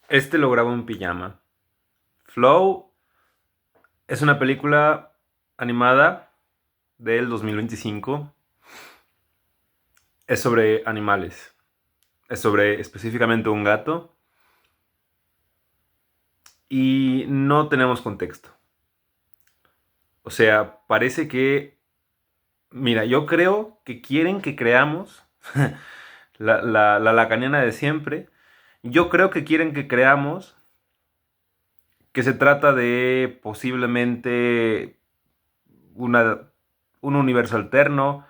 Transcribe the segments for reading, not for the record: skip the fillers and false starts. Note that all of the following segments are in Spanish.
Este lo grabó en pijama. Flow es una película animada del 2025. Es sobre animales. Es sobre específicamente un gato. Y no tenemos contexto. O sea, parece que... Mira, yo creo que quieren que creamos la lacaniana de siempre. Yo creo que quieren que creamos que se trata de posiblemente una, un universo alterno,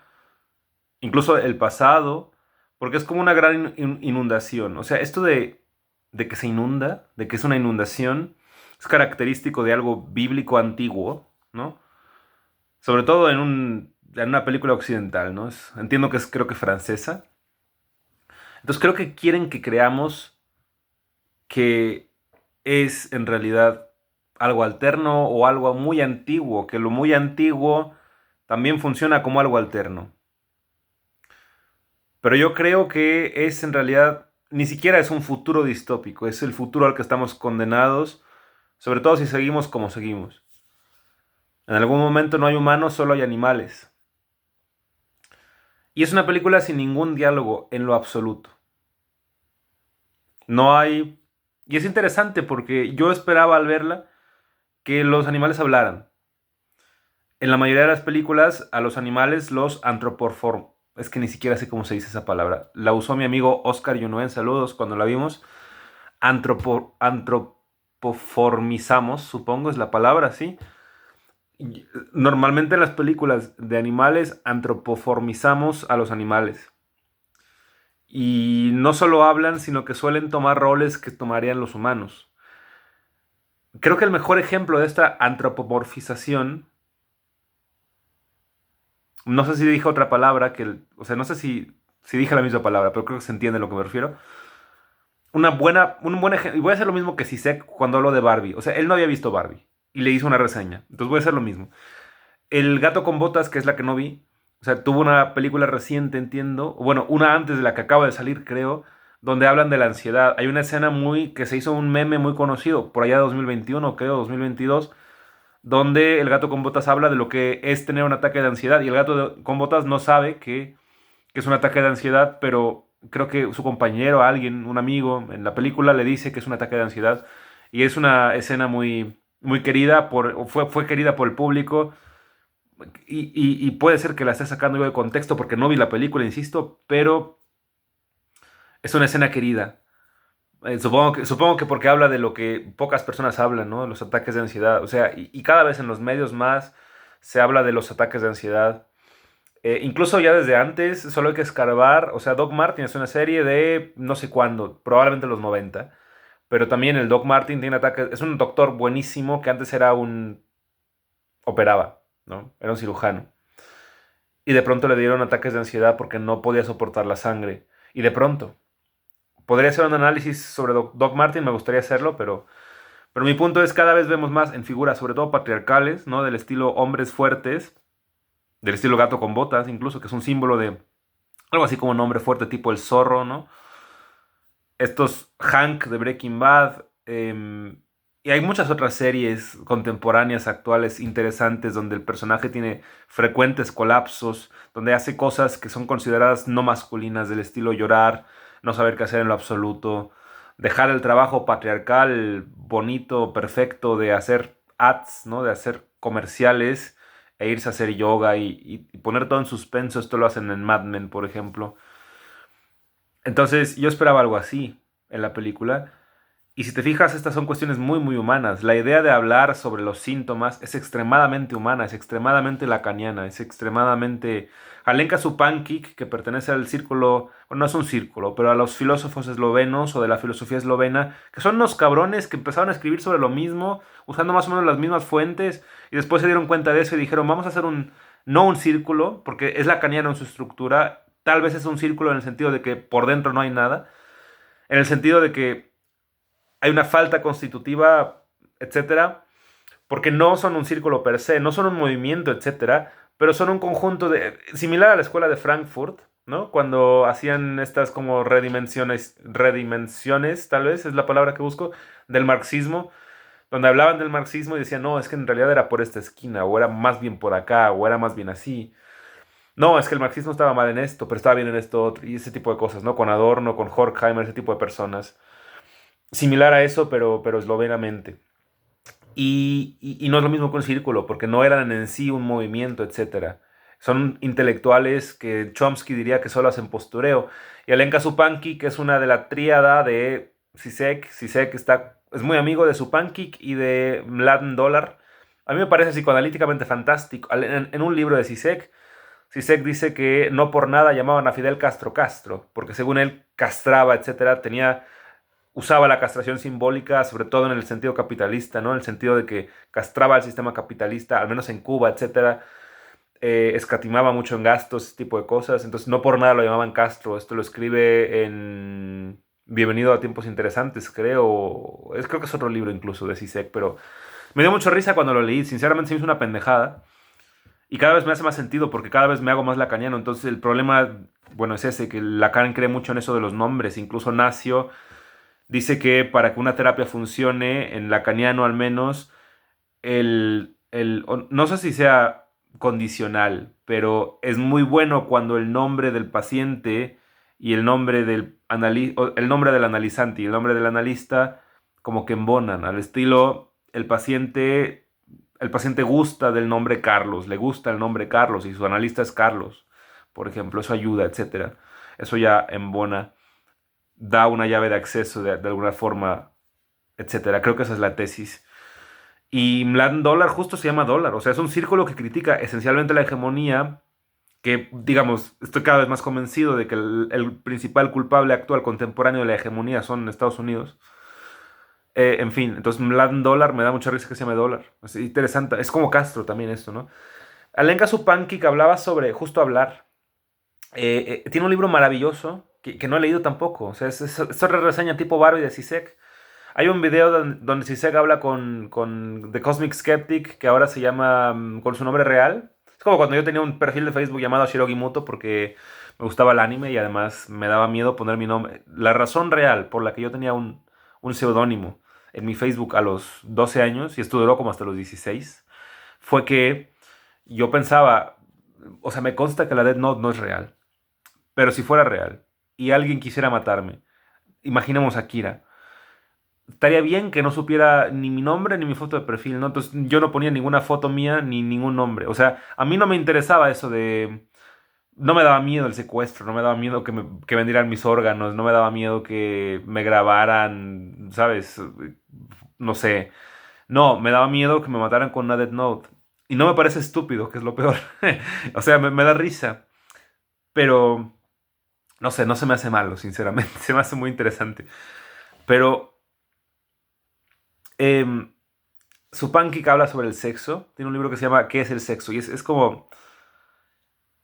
incluso el pasado, porque es como una gran inundación. O sea, esto de que se inunda, de que es una inundación, es característico de algo bíblico antiguo, ¿no? Sobre todo en una película occidental, ¿no? Entiendo que es, creo que francesa. Entonces creo que quieren que creamos que es en realidad algo alterno o algo muy antiguo, que lo muy antiguo también funciona como algo alterno. Pero yo creo que es en realidad, ni siquiera es un futuro distópico, es el futuro al que estamos condenados, sobre todo si seguimos como seguimos. En algún momento no hay humanos, solo hay animales. Y es una película sin ningún diálogo en lo absoluto. No hay... Y es interesante porque yo esperaba al verla que los animales hablaran. En la mayoría de las películas a los animales los antropoform... Es que ni siquiera sé cómo se dice esa palabra. La usó mi amigo Oscar Yunuen, saludos, cuando la vimos. Antropoformizamos, supongo es la palabra, ¿sí? Normalmente en las películas de animales antropoformizamos a los animales. Y no solo hablan, sino que suelen tomar roles que tomarían los humanos. Creo que el mejor ejemplo de esta antropomorfización, no sé si dije otra palabra, o sea, no sé si dije la misma palabra, pero creo que se entiende a lo que me refiero. Un buen ejemplo, y voy a hacer lo mismo que Sisek cuando hablo de Barbie. O sea, él no había visto Barbie y le hizo una reseña. Entonces voy a hacer lo mismo. El gato con botas, que es la que no vi, o sea, tuvo una película reciente, entiendo, bueno, una antes de la que acaba de salir, creo, donde hablan de la ansiedad. Hay una escena muy que se hizo un meme muy conocido, por allá de 2021, creo, 2022, donde el gato con botas habla de lo que es tener un ataque de ansiedad y el con botas no sabe que es un ataque de ansiedad, pero creo que su compañero, alguien, un amigo en la película le dice que es un ataque de ansiedad y es una escena muy querida fue querida por el público y puede ser que la esté sacando yo de contexto porque no vi la película, insisto, pero es una escena querida. Supongo que porque habla de lo que pocas personas hablan, ¿no? Los ataques de ansiedad. O sea, y cada vez en los medios más se habla de los ataques de ansiedad. Incluso ya desde antes, solo hay que escarbar. O sea, Doc Martin es una serie de no sé cuándo, probablemente los 90. Pero también el Doc Martin tiene ataques. Es un doctor buenísimo que antes era un... operaba, ¿no? Era un cirujano. Y de pronto le dieron ataques de ansiedad porque no podía soportar la sangre. Y de pronto. Podría hacer un análisis sobre Doc Martin, me gustaría hacerlo, pero mi punto es cada vez vemos más en figuras, sobre todo patriarcales, ¿no? Del estilo hombres fuertes, del estilo gato con botas, incluso, que es un símbolo de algo así como un hombre fuerte tipo el zorro, ¿no? Estos Hank de Breaking Bad, y hay muchas otras series contemporáneas, actuales, interesantes, donde el personaje tiene frecuentes colapsos, donde hace cosas que son consideradas no masculinas, del estilo llorar, no saber qué hacer en lo absoluto, dejar el trabajo patriarcal, bonito, perfecto, de hacer ads, ¿no? De hacer comerciales e irse a hacer yoga y poner todo en suspenso. Esto lo hacen en Mad Men, por ejemplo. Entonces yo esperaba algo así en la película. Y si te fijas, estas son cuestiones muy humanas. La idea de hablar sobre los síntomas es extremadamente humana, es extremadamente lacaniana, es extremadamente... Alenka Supančić, que pertenece al círculo, bueno, no es un círculo, pero a los filósofos eslovenos o de la filosofía eslovena, que son unos cabrones que empezaron a escribir sobre lo mismo, usando más o menos las mismas fuentes, y después se dieron cuenta de eso y dijeron, vamos a hacer no un círculo, porque es lacaniano en su estructura, tal vez es un círculo en el sentido de que por dentro no hay nada, en el sentido de que hay una falta constitutiva, etcétera, porque no son un círculo per se, no son un movimiento, etcétera, pero son un conjunto de similar a la escuela de Frankfurt. ¿no? Cuando hacían estas como redimensiones, tal vez es la palabra que busco, del marxismo, donde hablaban del marxismo y decían, no, es que en realidad era por esta esquina, o era más bien por acá, o era más bien así. No, es que el marxismo estaba mal en esto, pero estaba bien en esto otro, y ese tipo de cosas, ¿no? Con Adorno, con Horkheimer, ese tipo de personas. Similar a eso, pero eslovenamente. Y no es lo mismo que un círculo, porque no eran en sí un movimiento, etcétera. Son intelectuales que Chomsky diría que solo hacen postureo. Y Alenka Supančič, que es una de la tríada de Zizek. Zizek es muy amigo de Supančič y de Mladen Dolar. A mí me parece psicoanalíticamente fantástico. En un libro de Zizek, Zizek dice que no por nada llamaban a Fidel Castro Castro, porque según él castraba, etcétera, usaba la castración simbólica, sobre todo en el sentido capitalista, ¿no? En el sentido de que castraba al sistema capitalista, al menos en Cuba, etcétera, escatimaba mucho en gastos, ese tipo de cosas. Entonces, no por nada lo llamaban Castro. Esto lo escribe en Bienvenido a Tiempos Interesantes, creo. Creo que es otro libro incluso de Zizek, pero me dio mucha risa cuando lo leí. Sinceramente, se me hizo una pendejada. Y cada vez me hace más sentido porque cada vez me hago más lacaniano. Entonces, el problema, bueno, es ese, que Lacan cree mucho en eso de los nombres. Incluso Nacio dice que para que una terapia funcione, en lacaniano al menos, no sé si sea condicional, pero es muy bueno cuando el nombre del paciente y el nombre del analizante y el nombre del analista como que embonan, al estilo el paciente gusta del nombre Carlos, le gusta el nombre Carlos y su analista es Carlos, por ejemplo, eso ayuda, etcétera. Eso ya embona, da una llave de acceso de alguna forma, etcétera. Creo que esa es la tesis. Y Mladen Dollar justo se llama dólar, o sea, es un círculo que critica esencialmente la hegemonía, que, digamos, estoy cada vez más convencido de que el principal culpable actual contemporáneo de la hegemonía son Estados Unidos. En fin, entonces Mladen Dollar me da mucha risa que se llame dólar. Es interesante, es como Castro también esto, ¿no? Alenka Supančič hablaba sobre justo hablar. Tiene un libro maravilloso que no he leído tampoco, o sea, es otra reseña tipo Barbie de Zizek. Hay un video donde Zizek habla con The Cosmic Skeptic, que ahora se llama con su nombre real. Es como cuando yo tenía un perfil de Facebook llamado Shirogi Muto porque me gustaba el anime y además me daba miedo poner mi nombre. La razón real por la que yo tenía un seudónimo en mi Facebook a los 12 años, y esto duró como hasta los 16, fue que yo pensaba, o sea, me consta que la Death Note no es real, pero si fuera real y alguien quisiera matarme, imaginemos a Kira, estaría bien que no supiera ni mi nombre ni mi foto de perfil, ¿no? Entonces yo no ponía ninguna foto mía ni ningún nombre. O sea, a mí no me interesaba eso de... No me daba miedo el secuestro, no me daba miedo que vendieran mis órganos, no me daba miedo que me grabaran, ¿sabes? No sé. No, me daba miedo que me mataran con una Death Note. Y no me parece estúpido, que es lo peor. O sea, me da risa. Pero, no sé, no se me hace malo, sinceramente. Se me hace muy interesante. Pero Eh, Supančič habla sobre el sexo. Tiene un libro que se llama ¿Qué es el sexo? Y es como...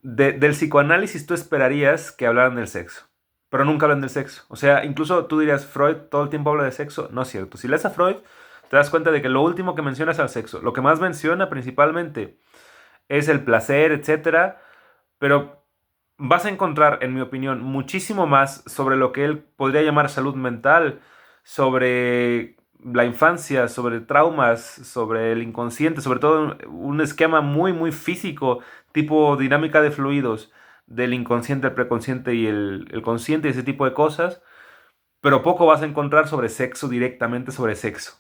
del psicoanálisis tú esperarías que hablaran del sexo, pero nunca hablan del sexo. O sea, incluso tú dirías, Freud todo el tiempo habla de sexo. No es cierto. Si lees a Freud, te das cuenta de que lo último que menciona es al sexo. Lo que más menciona principalmente es el placer, etcétera, pero vas a encontrar, en mi opinión, muchísimo más sobre lo que él podría llamar salud mental, sobre la infancia, sobre traumas, sobre el inconsciente, sobre todo un esquema muy, muy físico, tipo dinámica de fluidos del inconsciente, el preconsciente y el consciente y ese tipo de cosas, pero poco vas a encontrar sobre sexo, directamente sobre sexo.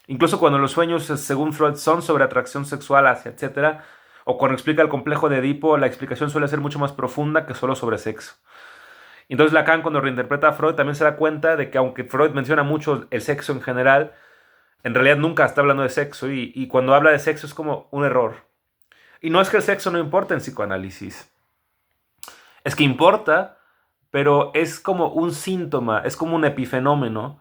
Incluso cuando los sueños, según Freud, son sobre atracción sexual hacia, etcétera, o cuando explica el complejo de Edipo, la explicación suele ser mucho más profunda que solo sobre sexo. Entonces Lacan, cuando reinterpreta a Freud, también se da cuenta de que aunque Freud menciona mucho el sexo en general, en realidad nunca está hablando de sexo y cuando habla de sexo es como un error. Y no es que el sexo no importe en psicoanálisis, es que importa, pero es como un síntoma, es como un epifenómeno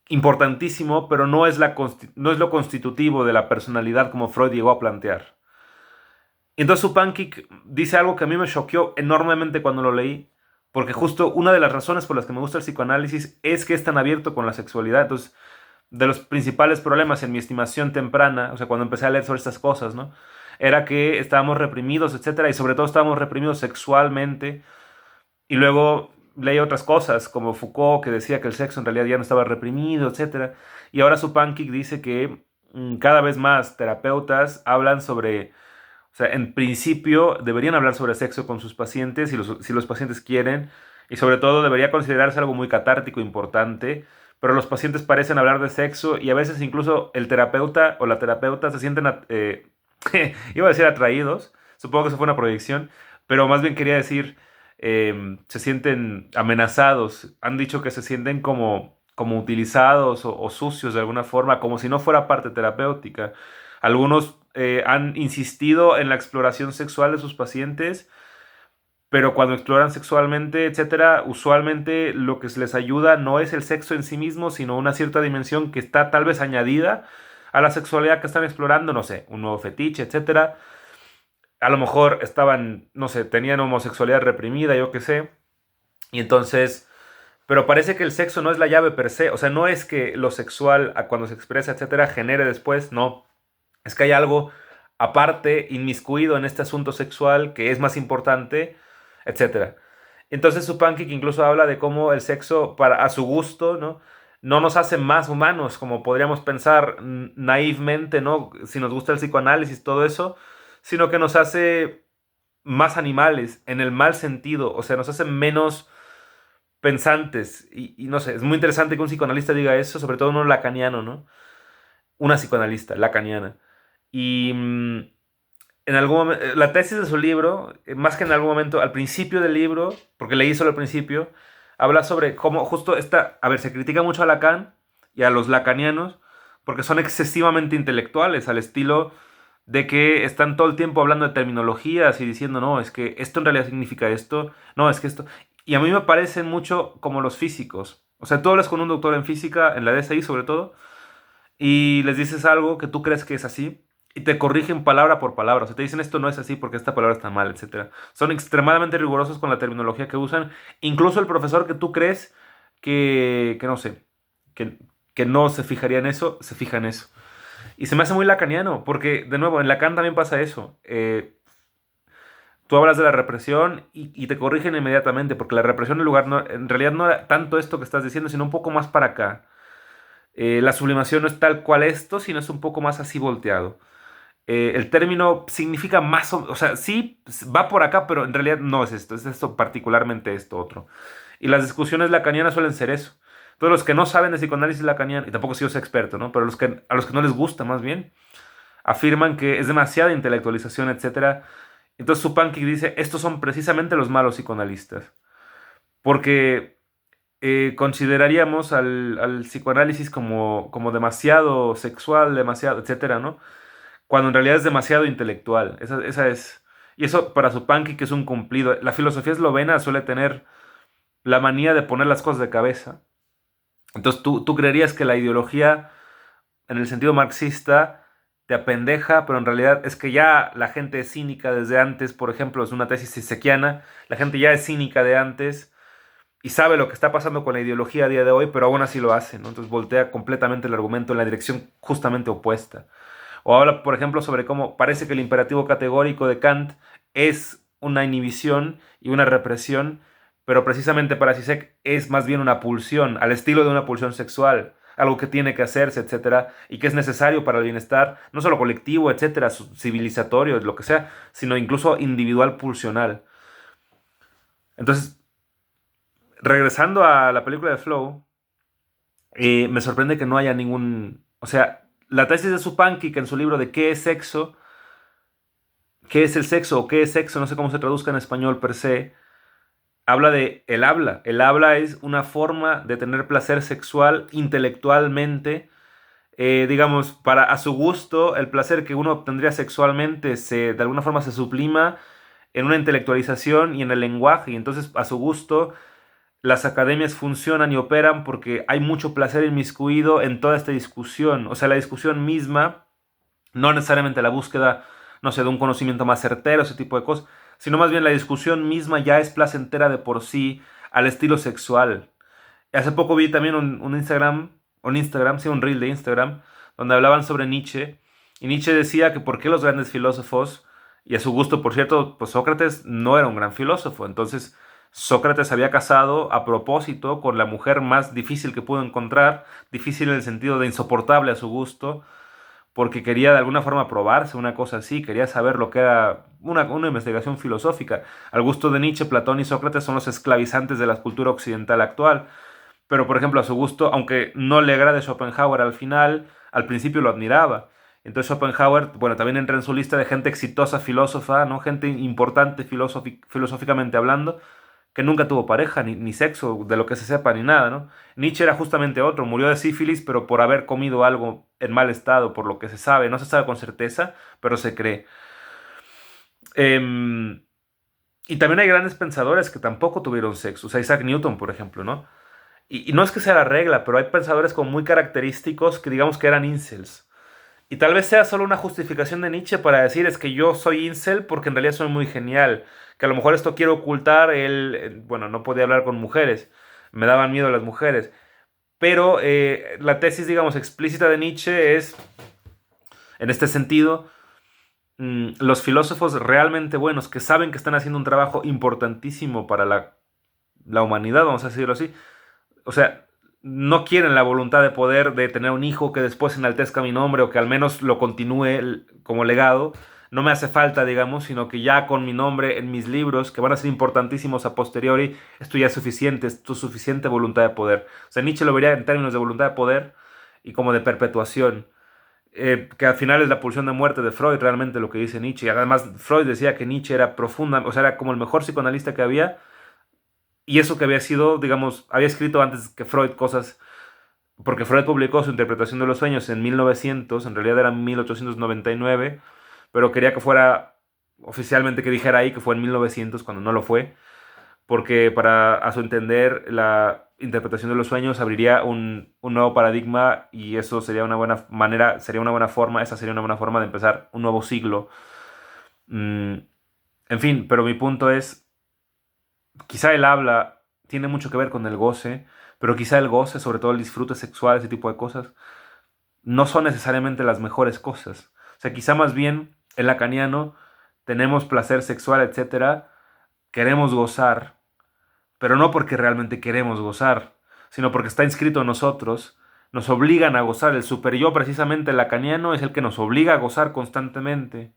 importantísimo, pero no es lo constitutivo de la personalidad como Freud llegó a plantear. Entonces Supančič dice algo que a mí me choqueó enormemente cuando lo leí, porque justo una de las razones por las que me gusta el psicoanálisis es que es tan abierto con la sexualidad. Entonces, de los principales problemas en mi estimación temprana, o sea, cuando empecé a leer sobre estas cosas, ¿no? Era que estábamos reprimidos, etcétera, y sobre todo estábamos reprimidos sexualmente Y luego leí otras cosas, como Foucault, que decía que el sexo en realidad ya no estaba reprimido, etcétera. Y ahora Supankik dice que cada vez más terapeutas hablan sobre, o sea, en principio deberían hablar sobre sexo con sus pacientes si los pacientes quieren, y sobre todo debería considerarse algo muy catártico, importante, pero los pacientes parecen hablar de sexo y a veces incluso el terapeuta o la terapeuta se sienten, iba a decir atraídos, supongo que eso fue una proyección, pero más bien quería decir, se sienten amenazados, han dicho que se sienten como utilizados o sucios de alguna forma, como si no fuera parte terapéutica. Algunos han insistido en la exploración sexual de sus pacientes, pero cuando exploran sexualmente, etcétera, usualmente lo que les ayuda no es el sexo en sí mismo, sino una cierta dimensión que está tal vez añadida a la sexualidad que están explorando, no sé, un nuevo fetiche, etcétera. A lo mejor estaban, no sé, tenían homosexualidad reprimida, yo qué sé, y entonces, pero parece que el sexo no es la llave per se, o sea, no es que lo sexual, cuando se expresa, etcétera, genere después, no, es que hay algo aparte, inmiscuido en este asunto sexual que es más importante, etcétera. Entonces Supankik incluso habla de cómo el sexo, a su gusto, ¿no? No nos hace más humanos, como podríamos pensar naivmente, ¿no? Si nos gusta el psicoanálisis, todo eso, sino que nos hace más animales, en el mal sentido, o sea, nos hace menos pensantes. Y no sé, es muy interesante que un psicoanalista diga eso, sobre todo uno lacaniano, ¿no? Una psicoanalista lacaniana. Y en algún momento, la tesis de su libro, más que en algún momento, al principio del libro, porque leí solo al principio, habla sobre cómo justo esta, a ver, se critica mucho a Lacan y a los lacanianos porque son excesivamente intelectuales, al estilo de que están todo el tiempo hablando de terminologías y diciendo, no, es que esto en realidad significa esto, no, es que esto... Y a mí me parecen mucho como los físicos. O sea, tú hablas con un doctor en física, en la DSI sobre todo, y les dices algo que tú crees que es así y te corrigen palabra por palabra. O sea, te dicen esto no es así porque esta palabra está mal, etcétera. Son extremadamente rigurosos con la terminología que usan. Incluso el profesor que tú crees que no sé, que, que no se fijaría en eso, se fija en eso. Y se me hace muy lacaniano, porque de nuevo, en Lacan también pasa eso. Tú hablas de la represión y te corrigen inmediatamente, porque la represión en lugar en realidad no era tanto esto que estás diciendo, sino un poco más para acá. La sublimación no es tal cual esto, sino es un poco más así volteado. El término significa más, o sea, sí, va por acá, pero en realidad no es esto particularmente esto otro. Y las discusiones lacanianas suelen ser eso. Todos los que no saben de psicoanálisis lacaniano, y tampoco soy yo experto, ¿no? Pero a los que no les gusta más bien, afirman que es demasiada intelectualización, etcétera. Entonces Supankik dice, estos son precisamente los malos psicoanalistas. Porque consideraríamos al psicoanálisis como demasiado sexual, demasiado, etcétera, ¿no? Cuando en realidad es demasiado intelectual. Esa es. Y eso para Supanqui, que es un cumplido. La filosofía eslovena suele tener la manía de poner las cosas de cabeza. Entonces tú creerías que la ideología, en el sentido marxista, te apendeja, pero en realidad es que ya la gente es cínica desde antes. Por ejemplo, es una tesis sisequiana. La gente ya es cínica de antes y sabe lo que está pasando con la ideología a día de hoy, pero aún así lo hace, ¿no? Entonces voltea completamente el argumento en la dirección justamente opuesta. O habla, por ejemplo, sobre cómo parece que el imperativo categórico de Kant es una inhibición y una represión, pero precisamente para Zizek es más bien una pulsión, al estilo de una pulsión sexual, algo que tiene que hacerse, etcétera, y que es necesario para el bienestar, no solo colectivo, etcétera, civilizatorio, lo que sea, sino incluso individual pulsional. Entonces, regresando a la película de Flow, me sorprende que no haya ningún... O sea, la tesis de Supanqui, que en su libro de ¿qué es sexo? ¿Qué es el sexo? ¿O qué es sexo? No sé cómo se traduzca en español per se. Habla de el habla. El habla es una forma de tener placer sexual intelectualmente. Digamos, para a su gusto, el placer que uno obtendría sexualmente de alguna forma se sublima en una intelectualización y en el lenguaje. Y entonces, a su gusto, las academias funcionan y operan porque hay mucho placer inmiscuido en toda esta discusión. O sea, la discusión misma, no necesariamente la búsqueda, no sé, de un conocimiento más certero, ese tipo de cosas, sino más bien la discusión misma ya es placentera de por sí al estilo sexual. Hace poco vi también un Instagram, sí, un reel de Instagram, donde hablaban sobre Nietzsche, y Nietzsche decía que por qué los grandes filósofos, y a su gusto, por cierto, pues Sócrates no era un gran filósofo, entonces Sócrates había casado a propósito con la mujer más difícil que pudo encontrar, difícil en el sentido de insoportable a su gusto, porque quería de alguna forma probarse una cosa así, quería saber lo que era una investigación filosófica. Al gusto de Nietzsche, Platón y Sócrates son los esclavizantes de la cultura occidental actual, pero por ejemplo a su gusto, aunque no le agrade Schopenhauer al final, al principio lo admiraba. Entonces Schopenhauer, bueno, también entra en su lista de gente exitosa filósofa, ¿no? Gente importante filosóficamente hablando, que nunca tuvo pareja, ni sexo, de lo que se sepa, ni nada, ¿no? Nietzsche era justamente otro, murió de sífilis, pero por haber comido algo en mal estado, por lo que se sabe, no se sabe con certeza, pero se cree. Em, y también hay grandes pensadores que tampoco tuvieron sexo, o sea, Isaac Newton, por ejemplo, ¿no? Y no es que sea la regla, pero hay pensadores como muy característicos que digamos que eran incels. Y tal vez sea solo una justificación de Nietzsche para decir es que yo soy incel porque en realidad soy muy genial. Que a lo mejor esto quiero ocultar. Él, bueno, no podía hablar con mujeres. Me daban miedo las mujeres. Pero la tesis, digamos, explícita de Nietzsche es, en este sentido, los filósofos realmente buenos que saben que están haciendo un trabajo importantísimo para la humanidad, vamos a decirlo así. O sea, no quieren la voluntad de poder de tener un hijo que después enaltezca mi nombre o que al menos lo continúe como legado. No me hace falta, digamos, sino que ya con mi nombre en mis libros, que van a ser importantísimos a posteriori, esto ya es suficiente, es tu suficiente voluntad de poder. O sea, Nietzsche lo vería en términos de voluntad de poder y como de perpetuación, que al final es la pulsión de muerte de Freud, realmente lo que dice Nietzsche. Y además, Freud decía que Nietzsche era profunda, o sea, era como el mejor psicoanalista que había, y eso que había sido, digamos, había escrito antes que Freud cosas, porque Freud publicó su interpretación de los sueños en 1900, en realidad era 1899, pero quería que fuera oficialmente que dijera ahí que fue en 1900 cuando no lo fue, porque para, a su entender, la interpretación de los sueños abriría un nuevo paradigma y eso sería una buena manera, sería una buena forma, esa sería una buena forma de empezar un nuevo siglo. Mm, en fin, pero mi punto es, quizá el habla tiene mucho que ver con el goce, pero quizá el goce, sobre todo el disfrute sexual, ese tipo de cosas, no son necesariamente las mejores cosas. O sea, quizá más bien el lacaniano tenemos placer sexual, etcétera, queremos gozar, pero no porque realmente queremos gozar, sino porque está inscrito en nosotros, nos obligan a gozar. El superyo, precisamente el lacaniano, es el que nos obliga a gozar constantemente.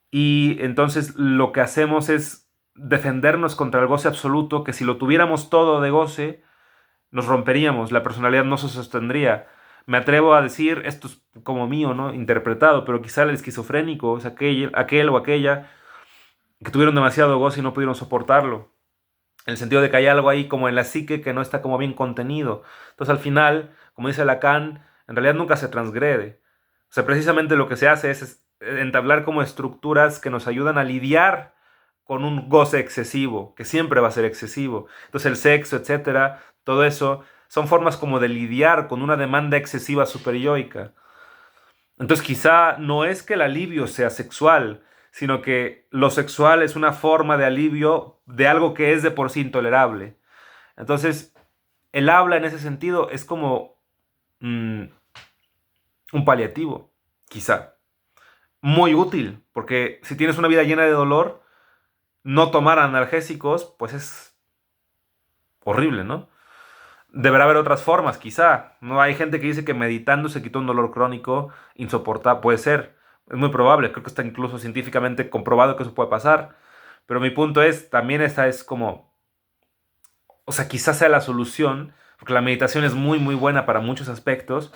Y entonces lo que hacemos es defendernos contra el goce absoluto, que si lo tuviéramos todo de goce, nos romperíamos, la personalidad no se sostendría. Me atrevo a decir, esto es como mío, ¿no? Interpretado, pero quizá el esquizofrénico es aquel o aquella que tuvieron demasiado goce y no pudieron soportarlo. En el sentido de que hay algo ahí como en la psique que no está como bien contenido. Entonces al final, como dice Lacan, en realidad nunca se transgrede. O sea, precisamente lo que se hace es entablar como estructuras que nos ayudan a lidiar con un goce excesivo, que siempre va a ser excesivo. Entonces el sexo, etcétera, todo eso son formas como de lidiar con una demanda excesiva superyoica. Entonces quizá no es que el alivio sea sexual, sino que lo sexual es una forma de alivio de algo que es de por sí intolerable. Entonces, el habla en ese sentido es como mm, un paliativo, quizá. Muy útil, porque si tienes una vida llena de dolor, no tomar analgésicos, pues es horrible, ¿no? Deberá haber otras formas, quizá. No hay gente que dice que meditando se quitó un dolor crónico insoportable. Puede ser, es muy probable. Creo que está incluso científicamente comprobado que eso puede pasar. Pero mi punto es, también esta es como, o sea, quizás sea la solución, porque la meditación es muy, muy buena para muchos aspectos,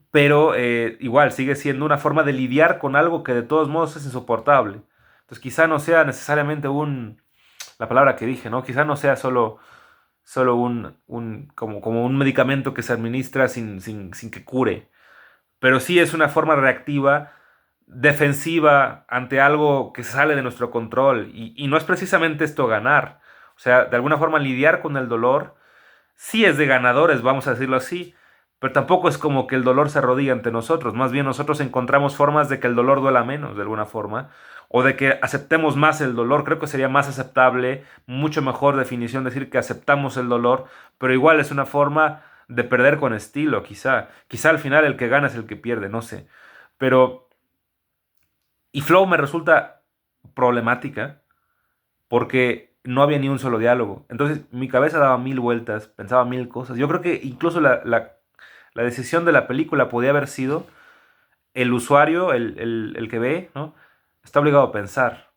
pero igual sigue siendo una forma de lidiar con algo que de todos modos es insoportable. Entonces quizá no sea necesariamente la palabra que dije, ¿no? Quizá no sea solo como un medicamento que se administra sin que cure. Pero sí es una forma reactiva, defensiva ante algo que sale de nuestro control. Y no es precisamente esto ganar. O sea, de alguna forma lidiar con el dolor sí es de ganadores, vamos a decirlo así. Pero tampoco es como que el dolor se arrodilla ante nosotros. Más bien nosotros encontramos formas de que el dolor duela menos, de alguna forma. O de que aceptemos más el dolor. Creo que sería más aceptable, mucho mejor definición decir que aceptamos el dolor. Pero igual es una forma de perder con estilo, quizá. Quizá al final el que gana es el que pierde, no sé. Pero... Y Flow me resulta problemática porque no había ni un solo diálogo. Entonces mi cabeza daba mil vueltas, pensaba mil cosas. Yo creo que incluso la decisión de la película podía haber sido el usuario, el que ve, ¿no? Está obligado a pensar,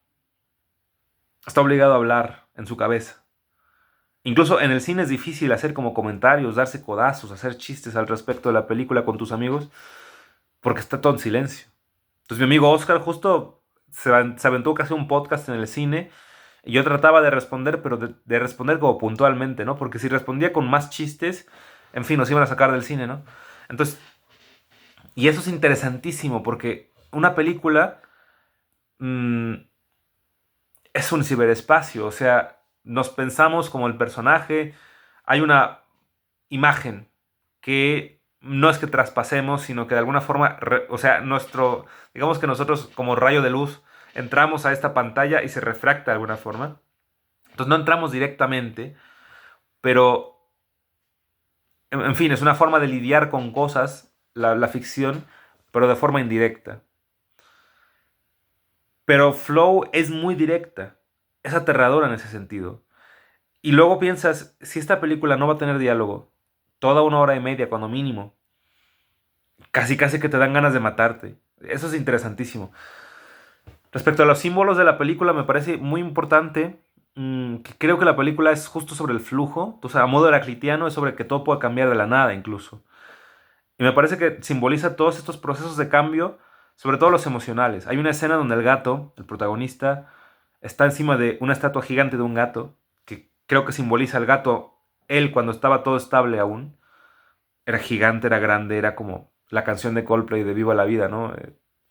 está obligado a hablar en su cabeza. Incluso en el cine es difícil hacer como comentarios, darse codazos, hacer chistes al respecto de la película con tus amigos, porque está todo en silencio. Entonces mi amigo Oscar justo se aventó casi un podcast en el cine y yo trataba de responder, pero de responder como puntualmente, ¿no? Porque si respondía con más chistes, en fin, nos iban a sacar del cine, ¿no? Entonces, y eso es interesantísimo porque una película mm, es un ciberespacio, o sea, nos pensamos como el personaje, hay una imagen que no es que traspasemos, sino que de alguna forma, o sea, digamos que nosotros como rayo de luz entramos a esta pantalla y se refracta de alguna forma. Entonces no entramos directamente, pero en fin, es una forma de lidiar con cosas, la ficción, pero de forma indirecta. Pero Flow es muy directa, es aterradora en ese sentido. Y luego piensas, si esta película no va a tener diálogo, toda una hora y media cuando mínimo, casi casi que te dan ganas de matarte. Eso es interesantísimo. Respecto a los símbolos de la película, me parece muy importante que creo que la película es justo sobre el flujo, o sea, a modo heraclitiano es sobre que todo puede cambiar de la nada incluso. Y me parece que simboliza todos estos procesos de cambio, sobre todo los emocionales. Hay una escena donde el gato, el protagonista, está encima de una estatua gigante de un gato, que creo que simboliza al gato, él cuando estaba todo estable aún. Era gigante, era grande, era como la canción de Coldplay de Viva la Vida, ¿no?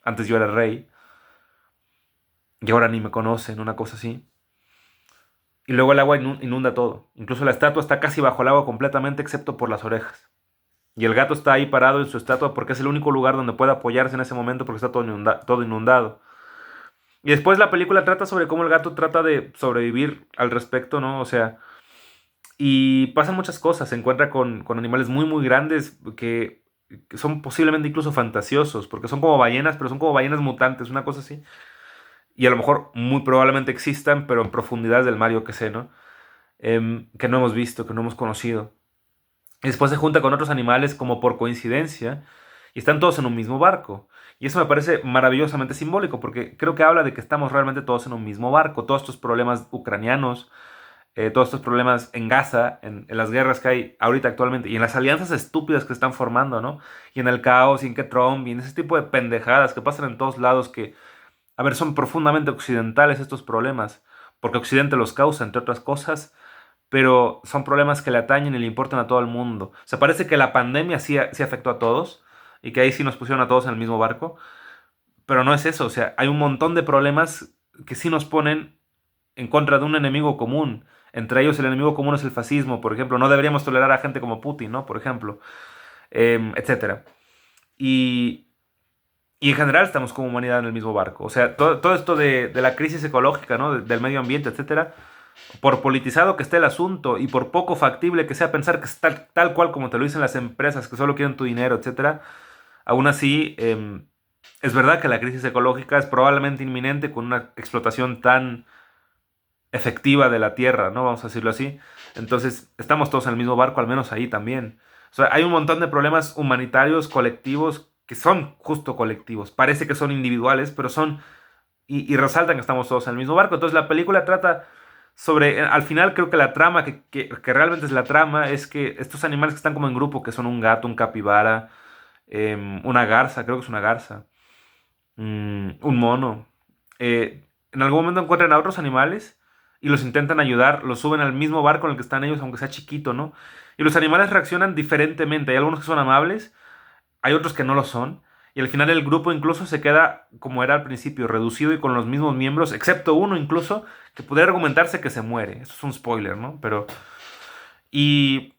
Antes yo era el rey y ahora ni me conocen, una cosa así. Y luego el agua inunda todo. Incluso la estatua está casi bajo el agua completamente, excepto por las orejas. Y el gato está ahí parado en su estatua porque es el único lugar donde puede apoyarse en ese momento porque está todo inundado. Y después la película trata sobre cómo el gato trata de sobrevivir al respecto, ¿no? O sea, y pasan muchas cosas. Se encuentra con animales muy, muy grandes que son posiblemente incluso fantasiosos, porque son como ballenas, pero son como ballenas mutantes, una cosa así. Y a lo mejor muy probablemente existan, pero en profundidades del mar, yo qué sé, ¿no? Que no hemos visto, que no hemos conocido. Y después se junta con otros animales como por coincidencia y están todos en un mismo barco. Y eso me parece maravillosamente simbólico porque creo que habla de que estamos realmente todos en un mismo barco. Todos estos problemas ucranianos, todos estos problemas en Gaza, en las guerras que hay ahorita actualmente y en las alianzas estúpidas que se están formando, ¿no? Y en el caos y en que Trump y en ese tipo de pendejadas que pasan en todos lados que, a ver, son profundamente occidentales estos problemas porque Occidente los causa, entre otras cosas, pero son problemas que le atañen y le importan a todo el mundo. O sea, parece que la pandemia sí afectó a todos y que ahí sí nos pusieron a todos en el mismo barco, pero no es eso. O sea, hay un montón de problemas que sí nos ponen en contra de un enemigo común. Entre ellos el enemigo común es el fascismo, por ejemplo. No deberíamos tolerar a gente como Putin, ¿no? Por ejemplo, etcétera. Y, y en general estamos como humanidad en el mismo barco. O sea, todo esto de la crisis ecológica, ¿no? Del medio ambiente, etcétera, por politizado que esté el asunto y por poco factible que sea pensar que es tal cual como te lo dicen las empresas que solo quieren tu dinero, etcétera, aún así es verdad que la crisis ecológica es probablemente inminente con una explotación tan efectiva de la tierra, ¿no? Vamos a decirlo así. Entonces, estamos todos en el mismo barco, al menos ahí también. O sea, hay un montón de problemas humanitarios colectivos que son justo colectivos. Parece que son individuales, pero son y resaltan que estamos todos en el mismo barco. Entonces la película trata sobre, al final creo que la trama, que realmente es la trama, es que estos animales que están como en grupo, que son un gato, un capibara, una garza, creo que es una garza, un mono, en algún momento encuentran a otros animales y los intentan ayudar, los suben al mismo barco en el que están ellos, aunque sea chiquito, ¿no? Y los animales reaccionan diferentemente. Hay algunos que son amables, hay otros que no lo son. Y al final el grupo incluso se queda como era al principio, reducido y con los mismos miembros, excepto uno incluso, que podría argumentarse que se muere. Eso es un spoiler, ¿no? Pero... Y...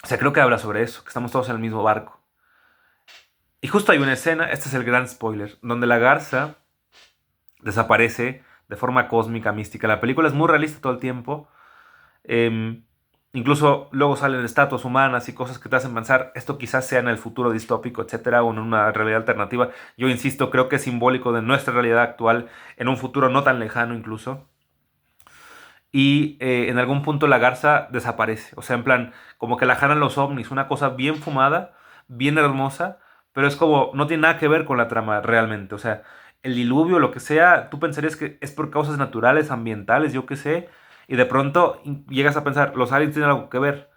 O sea, creo que habla sobre eso, que estamos todos en el mismo barco. Y justo hay una escena, este es el gran spoiler, donde la garza desaparece de forma cósmica, mística. La película es muy realista todo el tiempo. Eh, Incluso luego salen estatuas humanas y cosas que te hacen pensar, esto quizás sea en el futuro distópico, etcétera, o en una realidad alternativa. Yo insisto, creo que es simbólico de nuestra realidad actual, en un futuro no tan lejano incluso. y en algún punto la garza desaparece. O sea, en plan, como que la jalan los ovnis, una cosa bien fumada, bien hermosa, pero es como, no tiene nada que ver con la trama realmente. O sea, el diluvio, lo que sea, tú pensarías que es por causas naturales, ambientales, yo qué sé, y de pronto llegas a pensar, los aliens tienen algo que ver.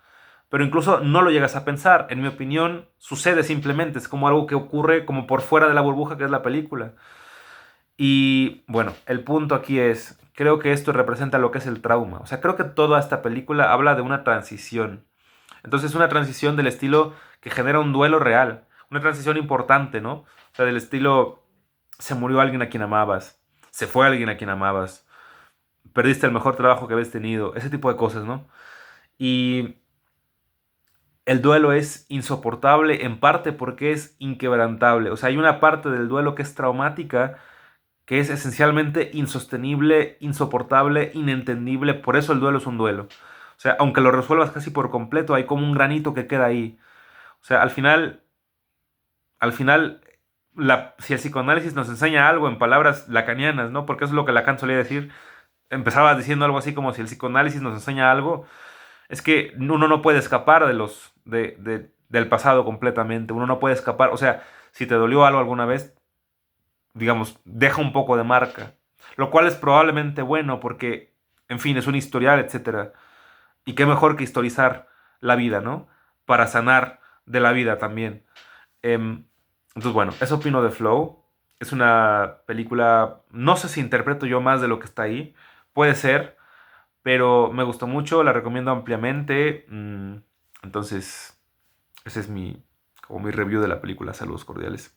Pero incluso no lo llegas a pensar. En mi opinión, sucede simplemente. Es como algo que ocurre como por fuera de la burbuja que es la película. Y bueno, el punto aquí es, creo que esto representa lo que es el trauma. O sea, creo que toda esta película habla de una transición. Entonces, una transición del estilo que genera un duelo real. Una transición importante, ¿no? O sea, del estilo, se murió alguien a quien amabas. Se fue alguien a quien amabas. Perdiste el mejor trabajo que habías tenido. Ese tipo de cosas, ¿no? Y el duelo es insoportable en parte porque es inquebrantable. O sea, hay una parte del duelo que es traumática, que es esencialmente insostenible, insoportable, inentendible. Por eso el duelo es un duelo. O sea, aunque lo resuelvas casi por completo, hay como un granito que queda ahí. O sea, al final, si el psicoanálisis nos enseña algo en palabras lacanianas, ¿no? Porque eso es lo que Lacan solía decir. Empezaba diciendo algo así como si el psicoanálisis nos enseña algo, es que uno no puede escapar del pasado completamente. Uno no puede escapar. O sea, si te dolió algo alguna vez, digamos, deja un poco de marca. Lo cual es probablemente bueno porque, en fin, es un historial, etcétera. Y qué mejor que historizar la vida, ¿no? Para sanar de la vida también. Em, entonces, bueno, eso opino de Flow. Es una película, no sé si interpreto yo más de lo que está ahí. Puede ser, pero me gustó mucho, la recomiendo ampliamente. Entonces, ese es como mi review de la película. Saludos cordiales.